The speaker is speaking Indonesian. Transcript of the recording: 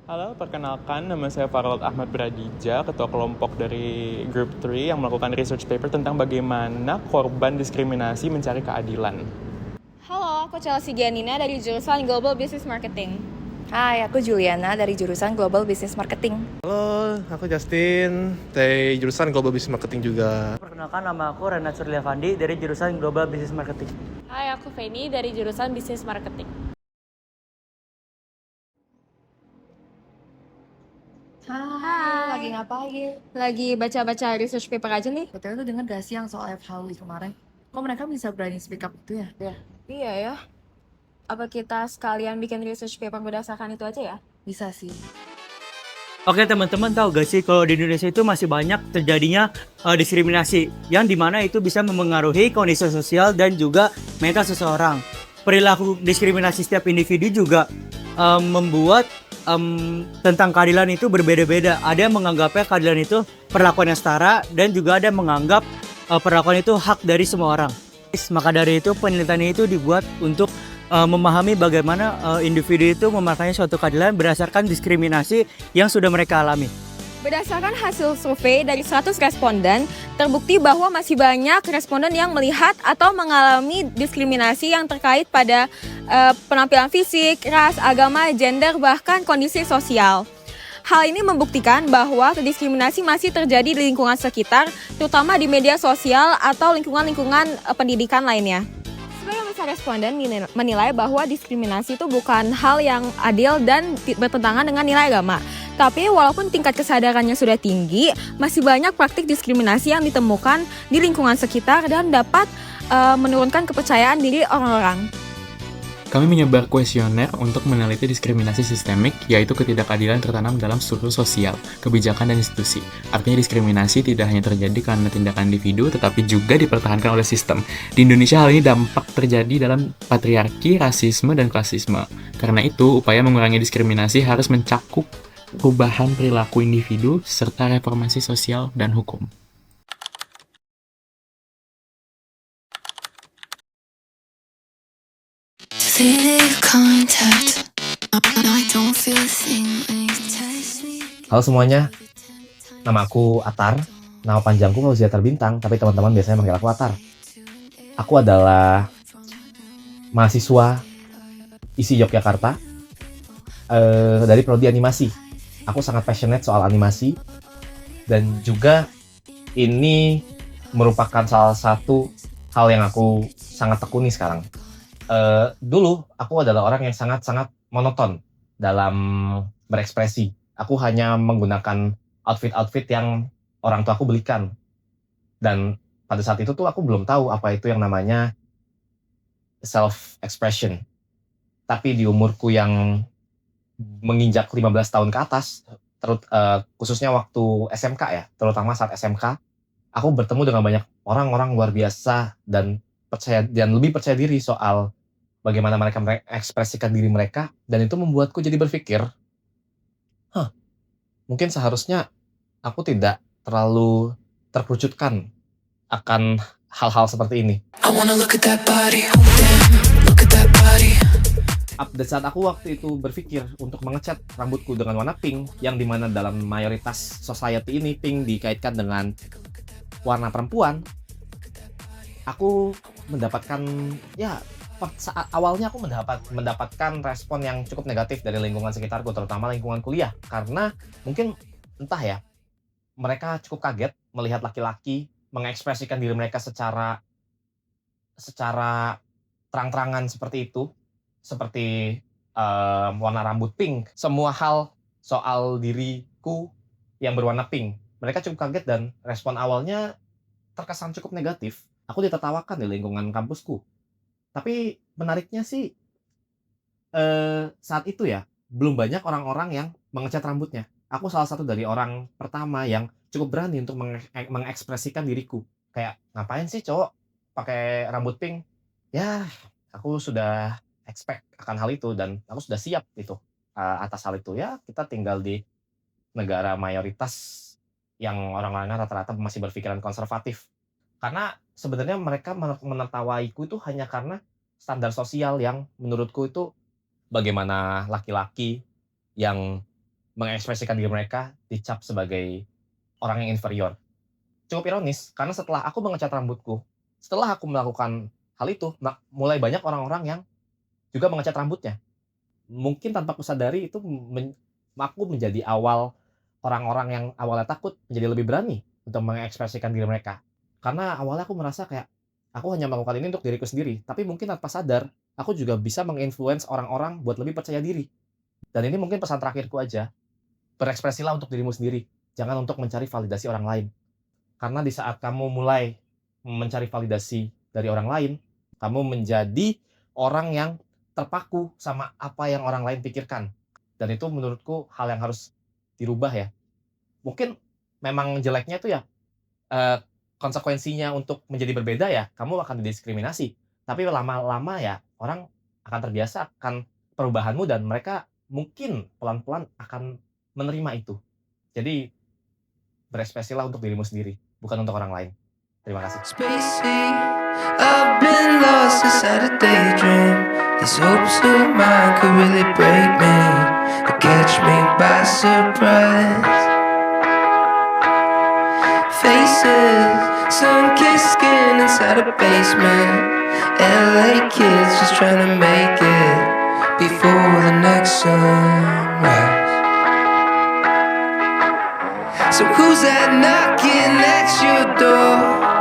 Halo, perkenalkan nama saya Farol Ahmad Bradija, ketua kelompok dari Group 3 yang melakukan research paper tentang bagaimana korban diskriminasi mencari keadilan. Halo, aku Chelsea Gianina dari jurusan Global Business Marketing. Hai, aku Juliana dari jurusan Global Business Marketing. Halo, aku Justin dari jurusan Global Business Marketing juga. Perkenalkan, nama aku Renat Surliavandi dari jurusan Global Business Marketing. Hai, aku Feni dari jurusan Business Marketing. Hai, lagi ngapain? Lagi baca-baca research paper aja nih. Betul tuh denger gak sih yang soal FHW kemarin? Kok mereka bisa berani speak up itu ya? Iya ya. Apa kita sekalian bikin research paper berdasarkan itu aja ya? Bisa sih. Oke teman-teman, tahu gak sih kalau di Indonesia itu masih banyak terjadinya diskriminasi yang dimana itu bisa memengaruhi kondisi sosial dan juga mental seseorang. Perilaku diskriminasi setiap individu juga membuat tentang keadilan itu berbeda-beda. Ada yang menganggapnya keadilan itu perlakuan yang setara dan juga ada yang menganggap perlakuan itu hak dari semua orang. Maka dari itu penelitian itu dibuat untuk memahami bagaimana individu itu memaknai suatu keadilan berdasarkan diskriminasi yang sudah mereka alami. Berdasarkan hasil survei dari 100 responden, terbukti bahwa masih banyak responden yang melihat atau mengalami diskriminasi yang terkait pada penampilan fisik, ras, agama, gender, bahkan kondisi sosial. Hal ini membuktikan bahwa diskriminasi masih terjadi di lingkungan sekitar, terutama di media sosial atau lingkungan-lingkungan pendidikan lainnya. Sebagian besar responden menilai bahwa diskriminasi itu bukan hal yang adil dan bertentangan dengan nilai agama. Tapi walaupun tingkat kesadarannya sudah tinggi, masih banyak praktik diskriminasi yang ditemukan di lingkungan sekitar dan dapat menurunkan kepercayaan diri orang-orang. Kami menyebar kuesioner untuk meneliti diskriminasi sistemik, yaitu ketidakadilan tertanam dalam struktur sosial, kebijakan, dan institusi. Artinya diskriminasi tidak hanya terjadi karena tindakan individu, tetapi juga dipertahankan oleh sistem. Di Indonesia hal ini dampak terjadi dalam patriarki, rasisme, dan klasisme. Karena itu, upaya mengurangi diskriminasi harus mencakup perubahan perilaku individu, serta reformasi sosial dan hukum. Halo semuanya, nama aku Atar. Nama panjangku Fauziatar Bintang, tapi teman-teman biasanya manggil aku Atar. Aku adalah mahasiswa ISI Yogyakarta dari prodi animasi. Aku sangat passionate soal animasi, dan juga ini merupakan salah satu hal yang aku sangat tekuni sekarang. Dulu aku adalah orang yang sangat-sangat monoton dalam berekspresi. Aku hanya menggunakan outfit-outfit yang orang tua aku belikan. Dan pada saat itu tuh aku belum tahu apa itu yang namanya self-expression. Tapi di umurku yang menginjak 15 tahun ke atas, khususnya waktu SMK ya, terutama saat SMK, aku bertemu dengan banyak orang-orang luar biasa dan lebih percaya diri soal bagaimana mereka mengekspresikan diri mereka, dan itu membuatku jadi berpikir, mungkin seharusnya aku tidak terlalu terkerucutkan akan hal-hal seperti ini. Pada saat aku waktu itu berpikir untuk mengecat rambutku dengan warna pink, yang dimana dalam mayoritas society ini pink dikaitkan dengan warna perempuan, aku mendapatkan saat awalnya aku mendapatkan respon yang cukup negatif dari lingkungan sekitarku, terutama lingkungan kuliah, karena mungkin entah ya, mereka cukup kaget melihat laki-laki mengekspresikan diri mereka secara terang-terangan seperti itu, seperti warna rambut pink. Semua hal soal diriku yang berwarna pink, mereka cukup kaget dan respon awalnya terkesan cukup negatif. Aku ditertawakan di lingkungan kampusku. Tapi menariknya sih, saat itu ya, belum banyak orang-orang yang mengecat rambutnya. Aku salah satu dari orang pertama yang cukup berani untuk mengekspresikan diriku. Kayak, ngapain sih cowok pakai rambut pink? Ya, aku sudah expect akan hal itu dan aku sudah siap itu, atas hal itu. Ya, kita tinggal di negara mayoritas yang orang-orangnya rata-rata masih berpikiran konservatif. Karena sebenarnya mereka menertawaiku itu hanya karena standar sosial yang menurutku itu bagaimana laki-laki yang mengekspresikan diri mereka dicap sebagai orang yang inferior. Cukup ironis, karena setelah aku mengecat rambutku, setelah aku melakukan hal itu, mulai banyak orang-orang yang juga mengecat rambutnya. Mungkin tanpa aku sadari itu aku menjadi awal orang-orang yang awalnya takut menjadi lebih berani untuk mengekspresikan diri mereka. Karena awalnya aku merasa kayak aku hanya melakukan ini untuk diriku sendiri, tapi mungkin tanpa sadar aku juga bisa menginfluence orang-orang buat lebih percaya diri. Dan ini mungkin pesan terakhirku aja. Berekspresilah untuk dirimu sendiri, jangan untuk mencari validasi orang lain. Karena di saat kamu mulai mencari validasi dari orang lain, kamu menjadi orang yang terpaku sama apa yang orang lain pikirkan. Dan itu menurutku hal yang harus dirubah ya. Mungkin memang jeleknya itu ya konsekuensinya untuk menjadi berbeda ya, kamu akan didiskriminasi. Tapi lama-lama ya orang akan terbiasa akan perubahanmu dan mereka mungkin pelan-pelan akan menerima itu. Jadi berekspresilah untuk dirimu sendiri, bukan untuk orang lain. Terima kasih. Spacey, I've been lost inside a daydream. These hopes of mine could really break me, or catch me by surprise. Faces, sun-kissed skin inside a basement. LA kids just trying to make it before the next sunrise. So who's that knocking at your door?